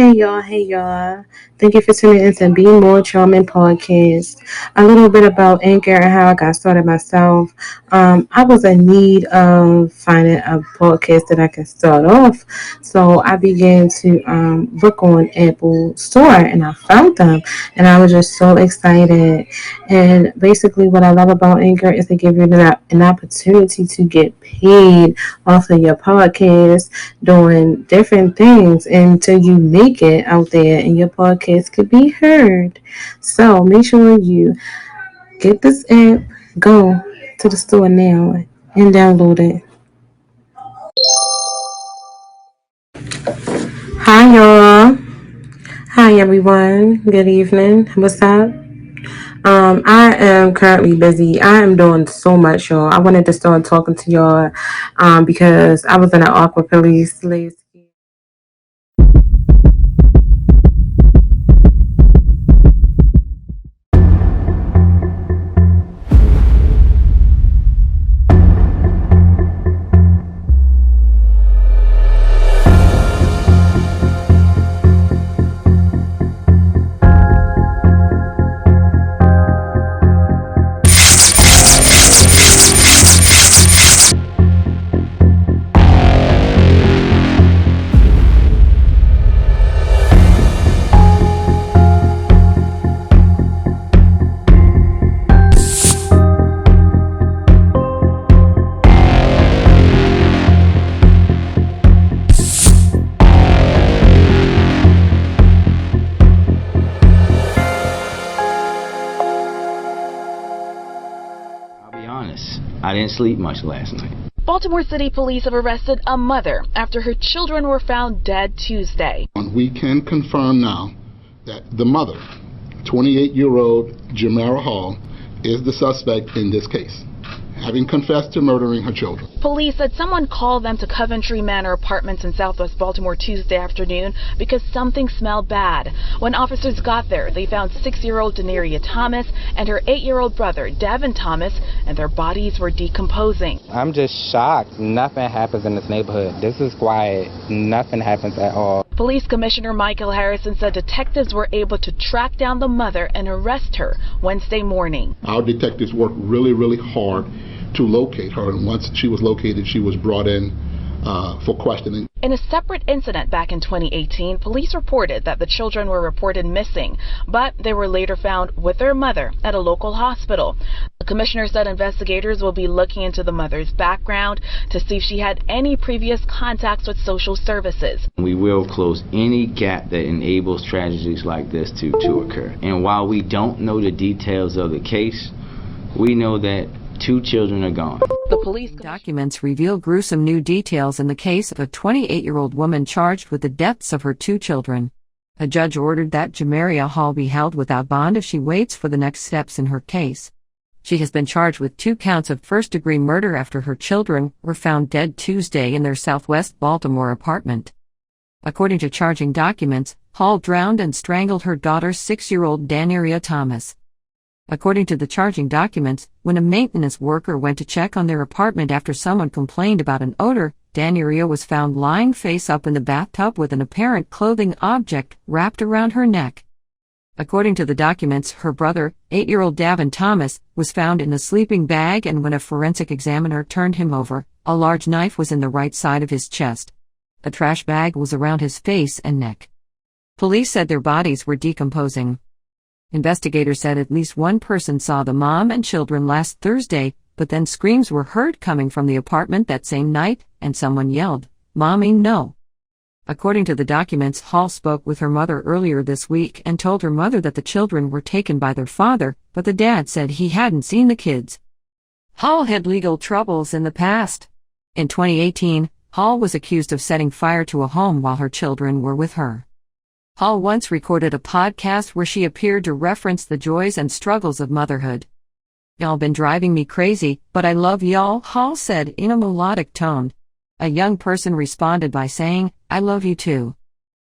Hey y'all. Thank you for tuning in to Be More Charming Podcast. A little bit about Anchor and how I got started myself. I was in need of finding a podcast that I can start off. So I began to look on Apple Store and I found them. And I was just so excited. And basically what I love about Anchor is they give you an opportunity to get paid off of your podcast doing different things until you make it out there and your podcast could be heard. So make sure you get this app, go to the store now and download it. Hi y'all. Hi everyone. Good evening. What's up? I am currently busy. I am doing so much, y'all. I wanted to start talking to y'all because I was in an awkward police slave. I didn't sleep much last night. Baltimore City Police have arrested a mother after her children were found dead Tuesday. We can confirm now that the mother, 28-year-old Jamerria Hall, is the suspect in this case, having confessed to murdering her children. Police said someone called them to Coventry Manor Apartments in Southwest Baltimore Tuesday afternoon because something smelled bad. When officers got there, they found 6-year-old Jamerria Thomas and her 8-year-old brother, Davin Thomas, and their bodies were decomposing. I'm just shocked. Nothing happens in this neighborhood. This is quiet. Nothing happens at all. Police Commissioner Michael Harrison said detectives were able to track down the mother and arrest her Wednesday morning. Our detectives worked really hard to locate her, and once she was located, she was brought in for questioning. In a separate incident back in 2018, police reported that the children were reported missing, but they were later found with their mother at a local hospital. The commissioner said investigators will be looking into the mother's background to see if she had any previous contacts with social services. We will close any gap that enables tragedies like this to occur. And while we don't know the details of the case, we know that 2 children are gone. The police documents reveal gruesome new details in the case of a 28-year-old woman charged with the deaths of her 2 children. A judge ordered that Jamerria Hall be held without bond if she waits for the next steps in her case. She has been charged with 2 counts of first-degree murder after her children were found dead Tuesday in their Southwest Baltimore apartment. According to charging documents, Hall drowned and strangled her daughter's 6-year-old Jamerria Thomas. According to the charging documents, when a maintenance worker went to check on their apartment after someone complained about an odor, Jamerria was found lying face up in the bathtub with an apparent clothing object wrapped around her neck. According to the documents, her brother, 8-year-old Davin Thomas, was found in a sleeping bag, and when a forensic examiner turned him over, a large knife was in the right side of his chest. A trash bag was around his face and neck. Police said their bodies were decomposing. Investigators said at least one person saw the mom and children last Thursday, but then screams were heard coming from the apartment that same night, and someone yelled, "Mommy, no." According to the documents, Hall spoke with her mother earlier this week and told her mother that the children were taken by their father, but the dad said he hadn't seen the kids. Hall had legal troubles in the past. In 2018, Hall was accused of setting fire to a home while her children were with her. Hall once recorded a podcast where she appeared to reference the joys and struggles of motherhood. "Y'all been driving me crazy, but I love y'all," Hall said in a melodic tone. A young person responded by saying, "I love you too."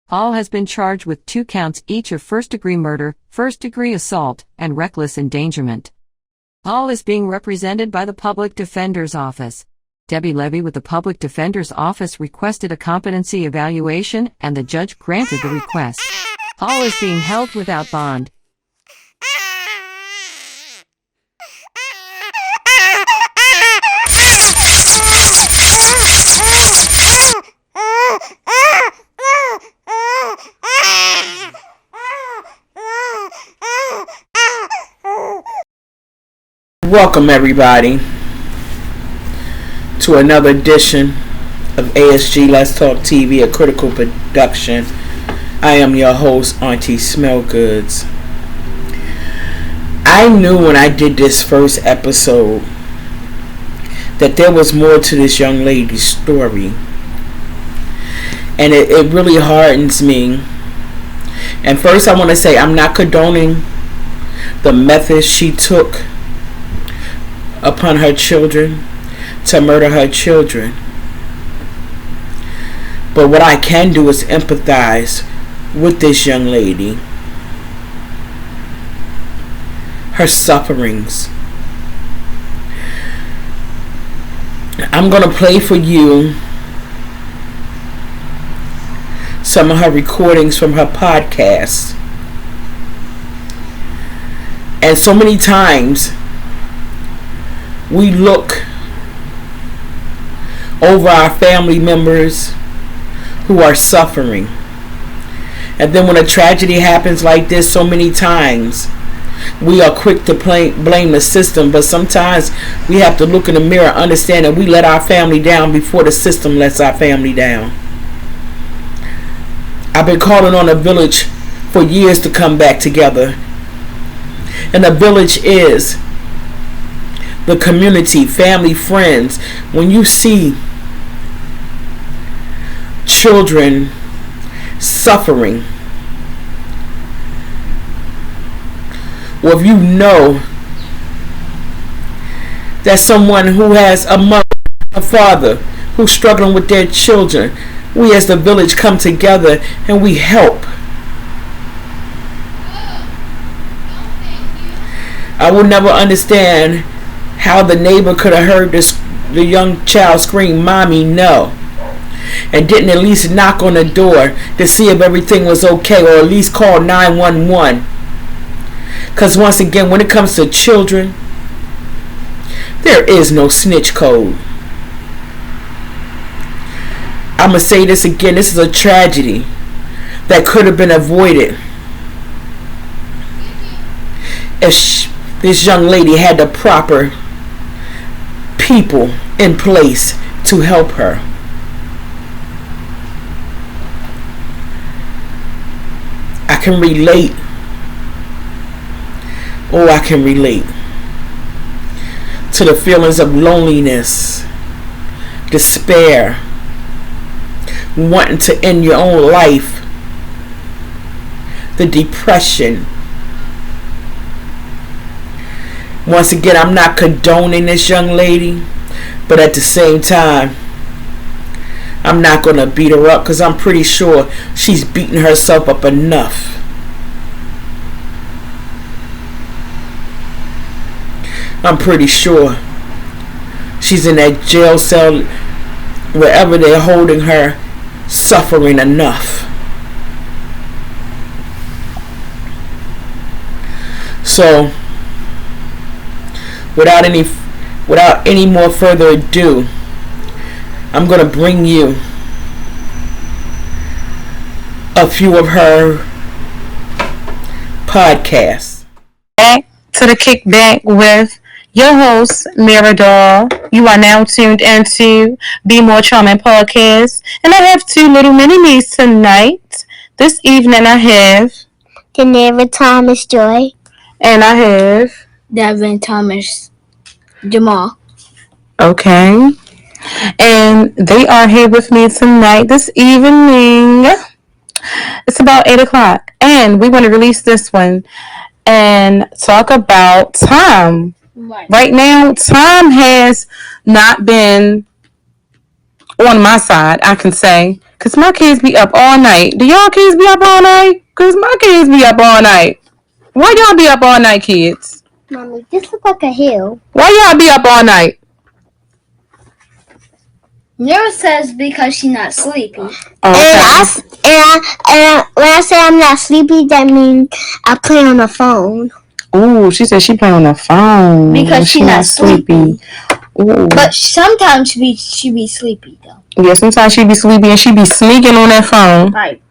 Hall has been charged with 2 counts each of first-degree murder, first-degree assault, and reckless endangerment. Hall is being represented by the Public Defender's Office. Debbie Levy with the Public Defender's Office requested a competency evaluation, and the judge granted the request. Hall is being held without bond. Welcome everybody to another edition of A.S.G. Let's Talk TV, a critical production. I am your host, Auntie Smellgoods. I knew when I did this first episode that there was more to this young lady's story. And it really hardens me. And first I want to say I'm not condoning the methods she took upon her children to murder her children. But what I can do is empathize with this young lady, her sufferings. I'm going to play for you some of her recordings from her podcast. And so many times we look over our family members who are suffering. And then when a tragedy happens like this, so many times we are quick to blame the system. But sometimes we have to look in the mirror and understand that we let our family down before the system lets our family down. I've been calling on the village for years to come back together. And the village is the community, family, friends. When you see children suffering, or if you know that someone who has a mother, a father who's struggling with their children, we as the village come together and we help. I will never understand how the neighbor could have heard the young child scream, "Mommy, no," and didn't at least knock on the door to see if everything was okay, or at least call 911. Because once again, when it comes to children, there is no snitch code. I'm going to say this again. This is a tragedy that could have been avoided if this young lady had the proper people in place to help her. I can relate. Oh, I can relate to the feelings of loneliness, despair, wanting to end your own life, the depression. Once again, I'm not condoning this young lady, but at the same time, I'm not going to beat her up, because I'm pretty sure she's beating herself up enough. I'm pretty sure she's in that jail cell, wherever they're holding her, suffering enough. So, without any more further ado, I'm going to bring you a few of her podcasts. Back to the kickback with your host, Jamerria. You are now tuned into Be More Charming Podcast. And I have two little mini-me's tonight. This evening I have Jamerria Thomas Joy. And I have Devin Thomas Jamal. Okay. And they are here with me tonight, this evening. It's about 8 o'clock. And we want to release this one and talk about time. Right now, time has not been on my side, I can say. Because my kids be up all night. Do y'all kids be up all night? Because my kids be up all night. Why y'all be up all night, kids? Mommy, this looks like a hill. Why y'all be up all night? Never says because she's not sleepy. Okay. And when I say I'm not sleepy, that means I play on the phone. Ooh, she said she playing on the phone Because she's not sleepy. Ooh. But sometimes she be sleepy though. Yeah, sometimes she be sleepy and she be sneaking on that phone. Right.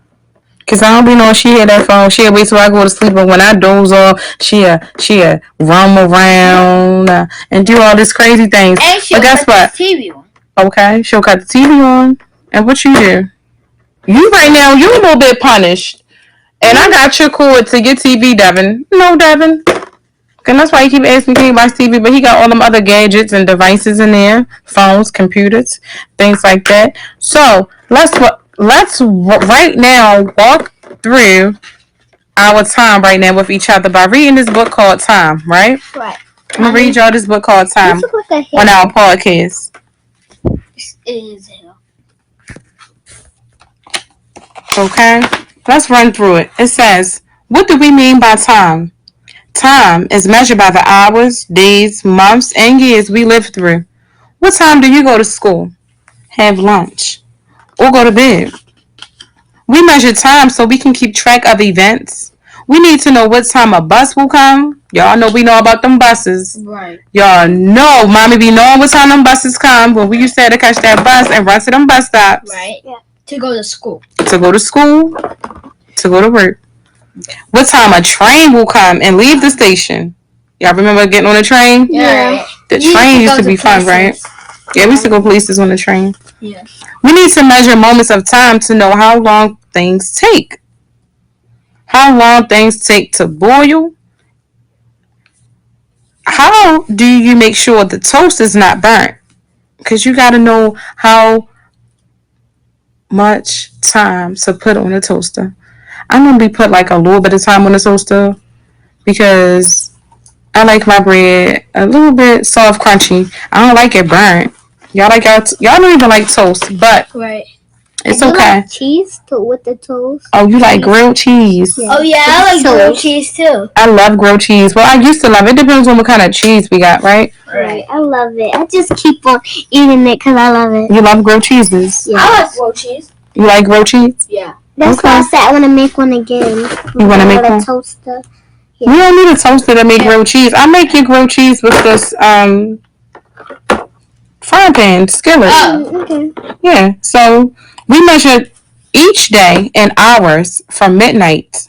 Cause I don't be knowing she had that phone. She'll wait till I go to sleep, but when I doze off, she'll roam around and do all these crazy things. And she'll but guess cut what? the TV on. Okay, she'll cut the TV on. And what you do? You right now, you a little bit punished. And I got your cord to your TV, Devin. No, Devin. And that's why he keep asking me about TV, but he got all them other gadgets and devices in there, phones, computers, things like that. So let's right now walk through our time right now with each other by reading this book called Time. Right? Right. I'm gonna read y'all this book called Time on our podcast. It is hell. Okay, let's run through it. It says, "What do we mean by time? Time is measured by the hours, days, months, and years we live through. What time do you go to school, have lunch, or go to bed? We measure time so we can keep track of events. We need to know what time a bus will come. Y'all know we know about them buses. Right. Y'all know Mommy be knowing what time them buses come when we used to have to catch that bus and run to them bus stops. Right. Yeah. To go to school. To go to school, to go to work. What time a train will come and leave the station? Y'all remember getting on a train? Yeah. The train used to be fun, right? Yeah, we used to go places on the train. Yeah. We need to measure moments of time to know how long things take. How long things take to boil. How do you make sure the toast is not burnt? Because you got to know how much time to put on a toaster. I'm going to be put like a little bit of time on the toaster because I like my bread a little bit soft, crunchy. I don't like it burnt. Y'all don't even like toast, but right. It's okay. Like cheese with the toast. Oh, you like grilled cheese? Yeah. Oh yeah, I like grilled cheese too. I love grilled cheese. Well, I used to love it. It depends on what kind of cheese we got, right? Right. I love it. I just keep on eating it because I love it. You love grilled cheeses? Yeah. I like grilled cheese. You like grilled cheese? Yeah. That's why I said I want to make one again. You want to make one? Toaster. Yeah. We don't need a toaster to make grilled cheese. I make your grilled cheese with this frying pan skillet. Oh, okay. Yeah. So we measure each day in hours from midnight.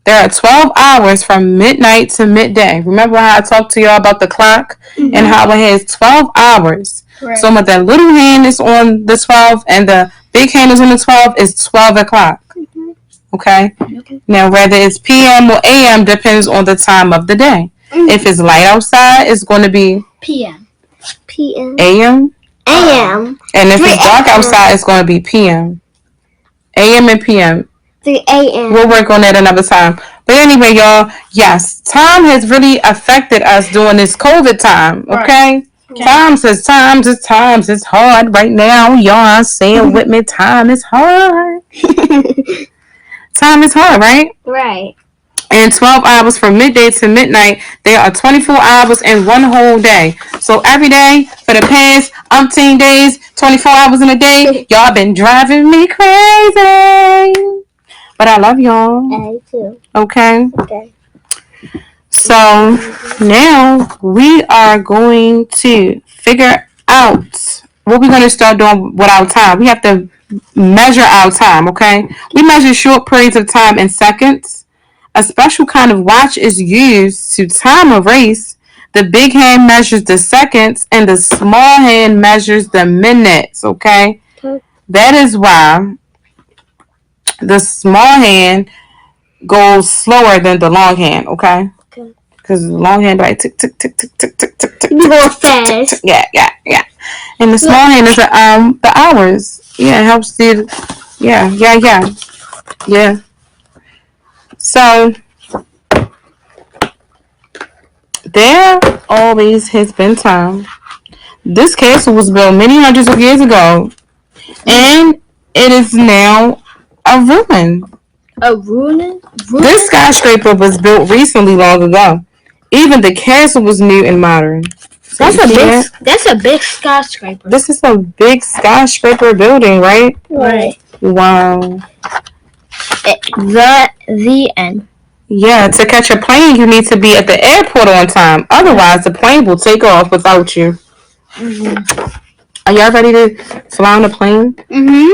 There are 12 hours from midnight to midday. Remember how I talked to y'all about the clock and how it has 12 hours. Right. So when the little hand is on the 12 and the big hand is on the 12, it's 12 o'clock. Okay? Now, whether it's PM or AM depends on the time of the day. If it's light outside, it's going to be PM. AM. AM. And if it's dark outside, it's going to be PM. AM and PM. 3 a.m. We'll work on that another time. But anyway, y'all, yes, time has really affected us during this COVID time, okay? Right. Times is hard right now. Y'all say it with me. Time is hard. Time is hard, right? Right. And 12 hours from midday to midnight, there are 24 hours in one whole day. So every day for the past umpteen days, 24 hours in a day, y'all been driving me crazy. But I love y'all. I too. Okay? Okay. So now we are going to figure out what we're going to start doing with our time. We have to measure our time, okay? We measure short periods of time in seconds. A special kind of watch is used to time a race. The big hand measures the seconds and the small hand measures the minutes, okay? That is why the small hand goes slower than the long hand, okay? Because the long hand like tick tick tick tick tick tick tick tick. You go fast. Yeah. And the small hand is the hours. Yeah, it helps you. Yeah. So there always has been time. This castle was built many hundreds of years ago, and it is now a ruin. A ruin? This skyscraper was built recently long ago. Even the castle was new and modern. So That's a big skyscraper. This is a big skyscraper building, right? Right. Wow. The end. Yeah, to catch a plane, you need to be at the airport on time. Otherwise, the plane will take off without you. Are y'all ready to fly on a plane?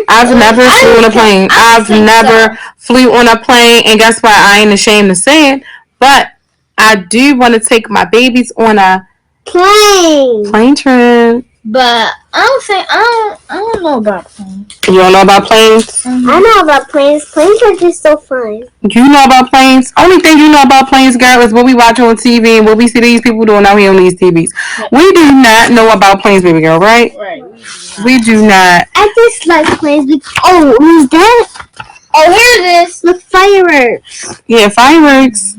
I've never flew on a plane. I've never flew on a plane, and guess what? I ain't ashamed to say it, but I do want to take my babies on a plane trip. But I don't know about planes. You don't know about planes? I know about planes. Planes are just so fun. You know about planes? Only thing you know about planes, girl, is what we watch on TV and what we see these people doing out here on these TVs. We do not know about planes, baby girl, right? Right. We do not. I just like planes because who's that? Oh, here it is. Look, fireworks. Yeah, fireworks.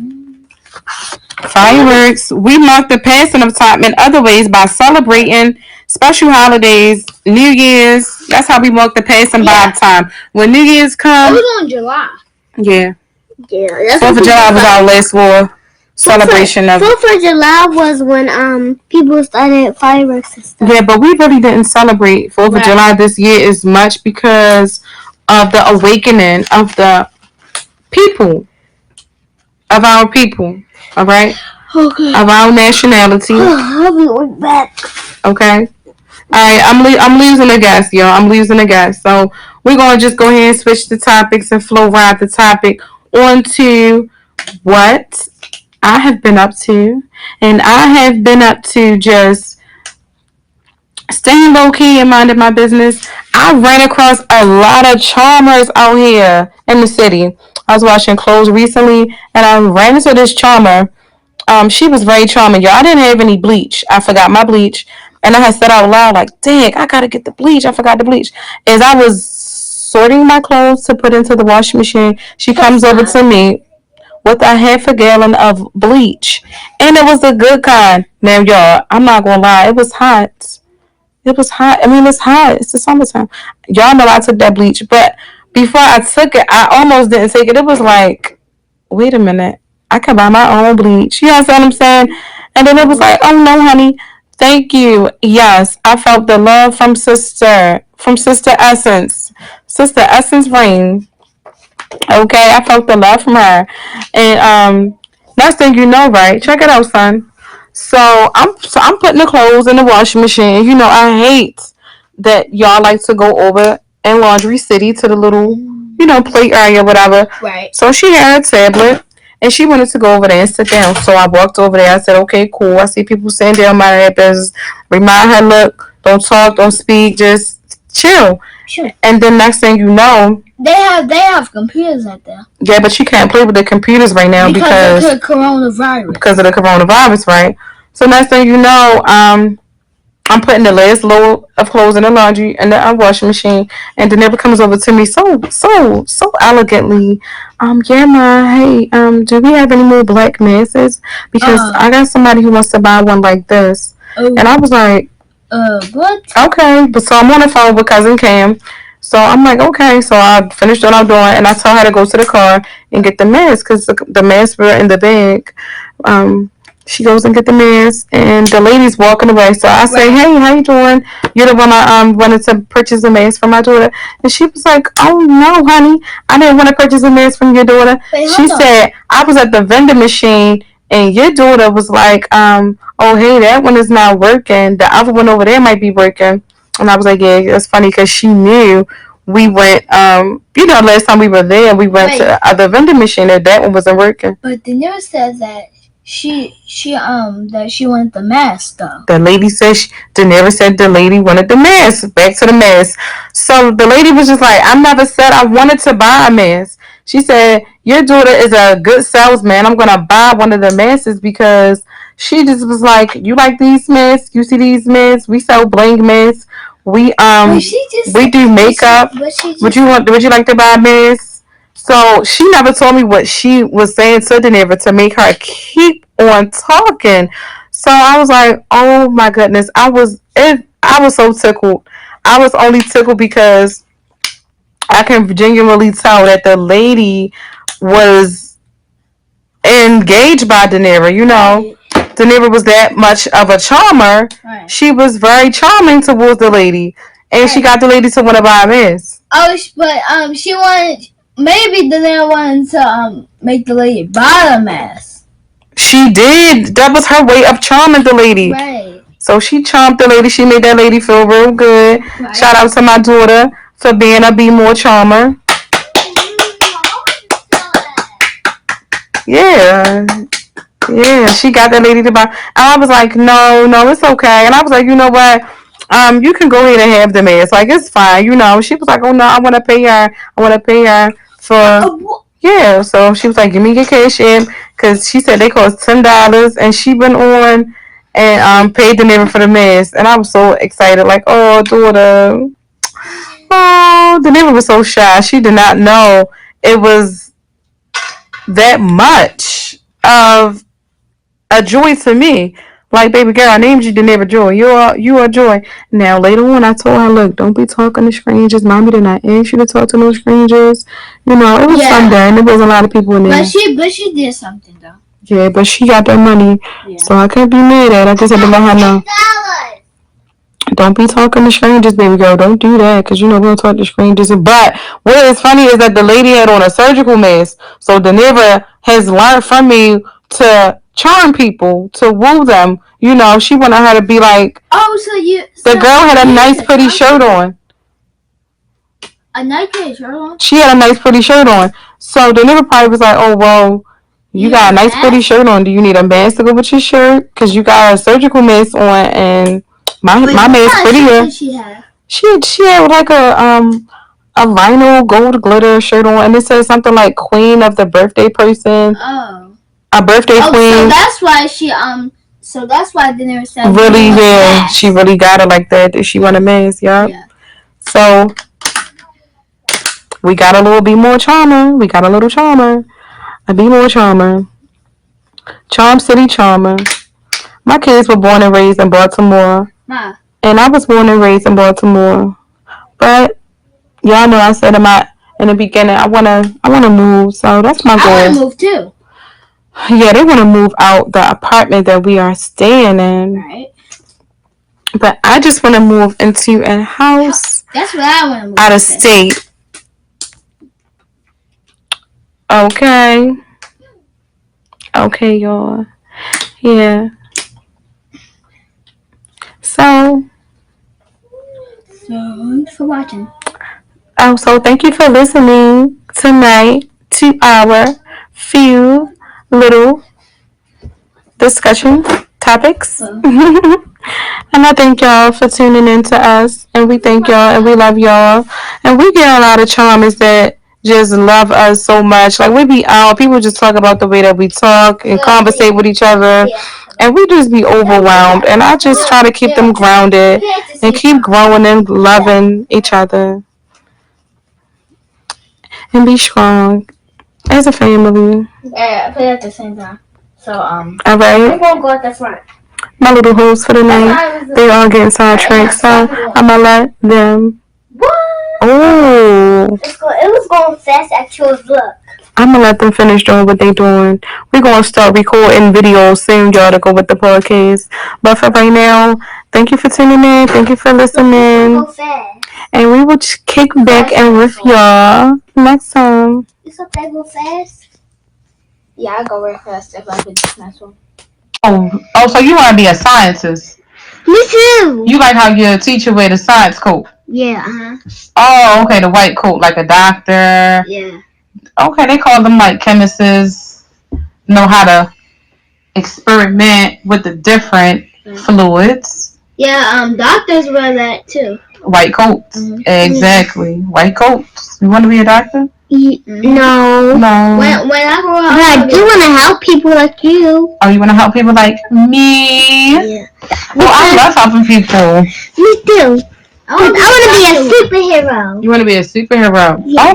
Fireworks. We mark the passing of time in other ways by celebrating special holidays, New Year's. That's how we mark the passing by of time. When New Year's It comes, was on July. yeah. Yeah. 4th of July was our last war celebration of. 4th of July was when people started fireworks and stuff. Yeah, but we really didn't celebrate 4th of July this year as much because of the awakening of the people, of our people. All right. Okay. Of our nationality. I'll be right back. Okay. All right. I'm losing a guess, y'all. I'm losing a guess. So we're gonna just go ahead and switch the topics and flow right the topic onto what I have been up to, and I have been up to just staying low key and minding my business. I ran across a lot of charmers out here in the city. I was washing clothes recently, and I ran into this charmer. She was very charming, y'all. I didn't have any bleach. I forgot my bleach, and I had said out loud, like, "Dang, I gotta get the bleach. I forgot the bleach." As I was sorting my clothes to put into the washing machine, she comes over to me with a half a gallon of bleach, and it was a good kind. Now, y'all, I'm not gonna lie, it was hot. It was hot. I mean, it's hot. It's the summertime. Y'all know I took that bleach, but before I took it, I almost didn't take it. It was like, wait a minute, I can buy my own bleach. You know what I'm saying? And then it was like, oh no, honey, thank you. Yes, I felt the love from Sister Essence. Sister Essence Rain. Okay, I felt the love from her. And next thing you know, right? Check it out, son. So I'm putting the clothes in the washing machine. You know, I hate that y'all like to go over in Laundry City to the little, play area, whatever. Right. So she had her tablet and she wanted to go over there and sit down. So I walked over there. I said, okay, cool. I see people sitting down, my their business. Remind her, look, don't talk, don't speak, just chill. Sure. And then next thing you know, they have computers out there. Yeah, but you can't play with the computers right now because of the coronavirus. Because of the coronavirus, right? So next thing you know, I'm putting the last load of clothes in the laundry and the washing machine, and the neighbor comes over to me so elegantly. Yeah, ma, hey, do we have any more black masses? Because I got somebody who wants to buy one like this, and I was like, what? Okay, but so I'm on the phone with cousin Cam. So I'm like, okay. So I finished what I'm doing, and I told her to go to the car and get the mask because the masks were in the bag. She goes and get the mask, and the lady's walking away. So I say, hey, how you doing? You're the one I wanted to purchase a mask for my daughter. And she was like, oh no, honey, I didn't want to purchase a mask from your daughter. She said I was at the vending machine, and your daughter was like, oh hey, that one is not working. The other one over there might be working. And I was like, yeah, that's funny because she knew we went, last time we were there, we went to the other vending machine and that one wasn't working. But the news says that she wanted the mask though. The lady said, Daenerys said the lady wanted the mask. Back to the mask. So the lady was just like, I never said I wanted to buy a mask. She said, your daughter is a good salesman. I'm going to buy one of the masks because she just was like, you like these masks? You see these masks? We sell bling masks. We do makeup. Would you like to buy a mask? So she never told me what she was saying to Daenerys to make her keep on talking. So I was like, oh my goodness. I was so tickled. I was only tickled because I can genuinely tell that the lady was engaged by Daenerys, De Niro was that much of a charmer, Right. she was very charming towards the lady, and she got the lady to want to buy a mask. Oh, but she wanted, maybe De Niro wanted to make the lady buy the mask. She did. That was her way of charming the lady. Right. So she charmed the lady. She made that lady feel real good. Right. Shout out to my daughter for being a Be More charmer. Yeah. Yeah, she got that lady to buy. And I was like, no, it's okay. And I was like, you know what? You can go ahead and have the mask. Like, it's fine. She was like, oh, no, I want to pay her. For... Yeah, so she was like, give me your cash in. Because she said they cost $10. And she went on and paid the neighbor for the mask. And I was so excited. Like, oh, daughter. Oh, the neighbor was so shy. She did not know it was that much of a joy to me. Like, baby girl, I named you the neighbor Joy. You are Joy. Now, later on, I told her, look, don't be talking to strangers. Mommy did not ask you to talk to no strangers. It was Sunday, and there was a lot of people in there. But she did something, though. Yeah, but she got that money, so I can't be mad at her. I just had to let her know. Don't be talking to strangers, baby girl. Don't do that, because we don't talk to strangers. But what is funny is that the lady had on a surgical mask, so the neighbor has learned from me to charm people, to woo them. She wanted her to be like, the girl had a nice pretty shirt on. A nice pretty shirt on? She had a nice pretty shirt on. So the neighbor probably was like, oh, well, you got a nice pretty shirt on. Do you need a mask to go with your shirt? Because you got a surgical mask on, and my mask prettier. She had like a vinyl gold glitter shirt on, and it says something like Queen of the Birthday Person. Oh. A birthday queen. So that's why she So that's why they never said. Really, yeah, she really got it like that. Did she want a mask? Yep. Yeah. So we got a little Be More charmer. We got a little charmer. A Be More charmer. Charm City charmer. My kids were born and raised in Baltimore. Ma. And I was born and raised in Baltimore. But y'all know I said in the beginning I wanna move. So that's my goal. I wanna move too. Yeah, they want to move out the apartment that we are staying in. Right. But I just want to move into a house. That's what I want to move out of state. Okay. Okay, y'all. Yeah. So. Thanks for watching. So thank you for listening tonight to our few little discussion topics. And I thank y'all for tuning in to us, and we thank y'all and we love y'all, and we get a lot of charmers that just love us so much. Like, we be out, people just talk about the way that we talk and conversate with each other, and we just be overwhelmed, and I just try to keep them grounded and keep growing and loving each other and be strong as a family. Yeah, put it at the same time. So, alright. We're gonna go at the front. My little hosts for the night, they all getting sidetracked, so I'm gonna let them. What? Oh. It was going fast at 2 o'clock. I'm gonna let them finish doing what they doing. We're gonna start recording videos soon, y'all, to go with the podcast. But for right now, thank you for tuning in. Thank you for listening. And we will just kick back and with y'all next time. You said they go fast? Yeah, I go real fast if I could this next one. Oh, so you want to be a scientist? Me too. You like how your teacher wear the science coat? Yeah, Oh, okay, the white coat, like a doctor. Yeah. Okay, they call them like chemists, know how to experiment with the different fluids. Yeah, doctors wear that too. White coats. Mm-hmm. Exactly. White coats. You want to be a doctor? No. When I grow up, I do want to help people like you. Oh, you want to help people like me? Yeah. Well, I love helping people. Me too. I want to be a superhero. You want to be a superhero? Yeah.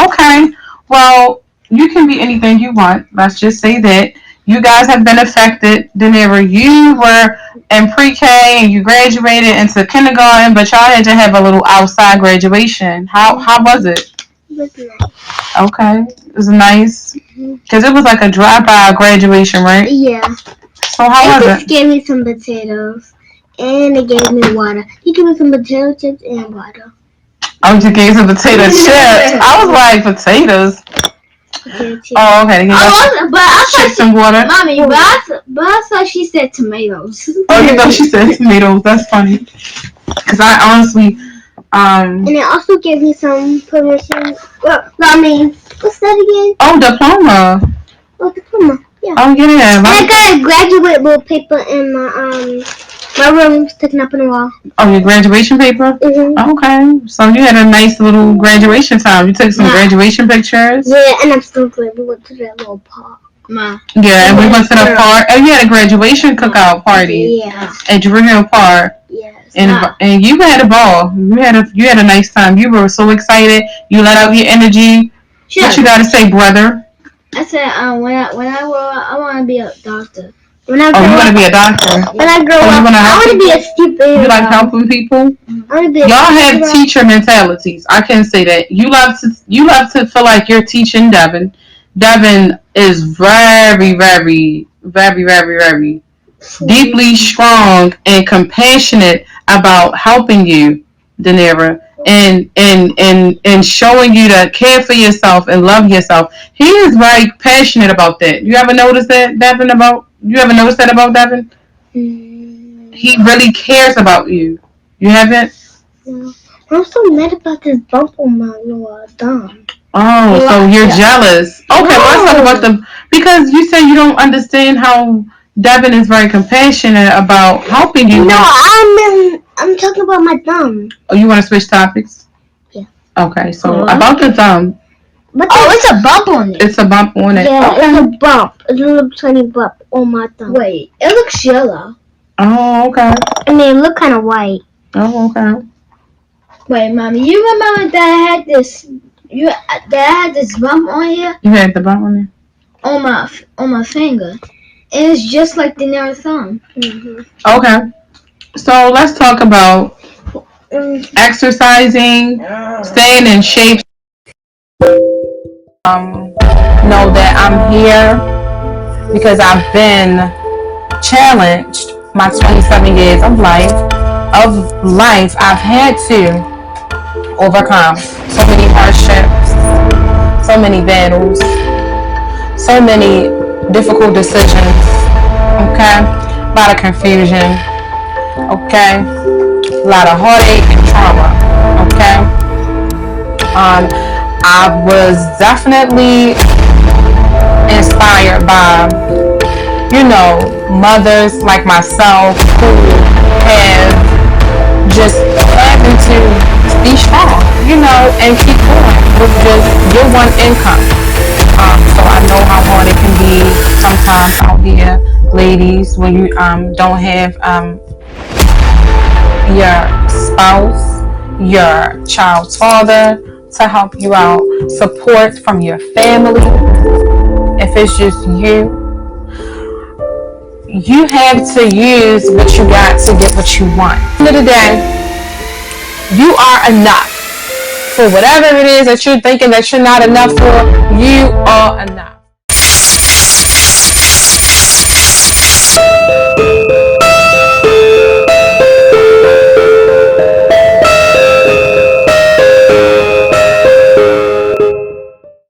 Okay. Well, you can be anything you want. Let's just say that you guys have been affected. Whenever you were in pre-K and you graduated into kindergarten, but y'all had to have a little outside graduation. How was it? Okay, it was nice because it was like a dropout graduation, right? Yeah. So how was They just it? gave me some potatoes, and they gave me water. They gave me some potato chips and water. Oh, you gave some potato chips. I was like, potatoes? Oh, okay. They gave chips and water. Mommy, but I thought she said tomatoes. Oh, you know she said tomatoes. That's funny. Because I honestly, And they also gave me some permission. Well, I mean, what's that again? Oh, diploma. Oh, diploma. Yeah. Oh, yeah. And I got a graduate little paper in my room sticking up in the wall. Oh, your graduation paper? Mm-hmm. Okay. So you had a nice little graduation time. You took some graduation pictures? Yeah, and I'm still glad we went to that little park. Yeah, and we went to the park. And you had a graduation cookout party. Yeah. At Jamerria Park. Yes. And you had a ball. You had a nice time. You were so excited. You let out your energy. Sure. What you got to say, brother? I said, when I grow up, I want to be a doctor. You want to be a doctor? When I grow up, I want to be a stupid. You like helping people? Y'all have teacher mentalities. I can say that. You love to feel like you're teaching Devin. Devin is very, very, very, very, very deeply strong and compassionate about helping you, Danira, and showing you to care for yourself and love yourself. He is very passionate about that. You ever notice that, Devin? You ever notice that about Devin? He really cares about you. You haven't? No. I'm so mad about this bump on my lower thumb. Oh, so you're jealous. Okay, well, let's talk about because you say you don't understand how Devin is very compassionate about helping you. No, I'm talking about my thumb. Oh, you want to switch topics? Yeah. Okay, so about the thumb. But it's a bump on it. It's a bump on it. Yeah, okay. It's a bump. It's a little tiny bump on my thumb. Wait, it looks yellow. Oh, okay. I mean, it looked kind of white. Oh, okay. Wait, Mommy, you remember that I had this? That I had this bump on here? You had the bump on it? On my finger. And it's just like the narrow thumb. Mm-hmm. Okay. So let's talk about exercising, staying in shape. Know that I'm here because I've been challenged my 27 years of life. I've had to overcome so many hardships, so many battles, so many difficult decisions, okay? A lot of confusion, okay? A lot of heartache and trauma, okay? I was definitely inspired by, mothers like myself who have just having to be strong, and keep going with just your one income. So I know how hard it can be sometimes out here, ladies, when you don't have your spouse, your child's father to help you out, support from your family. If it's just you have to use what you got to get what you want. At the end of the day, you are enough. For whatever it is that you're thinking that you're not enough for, you are enough.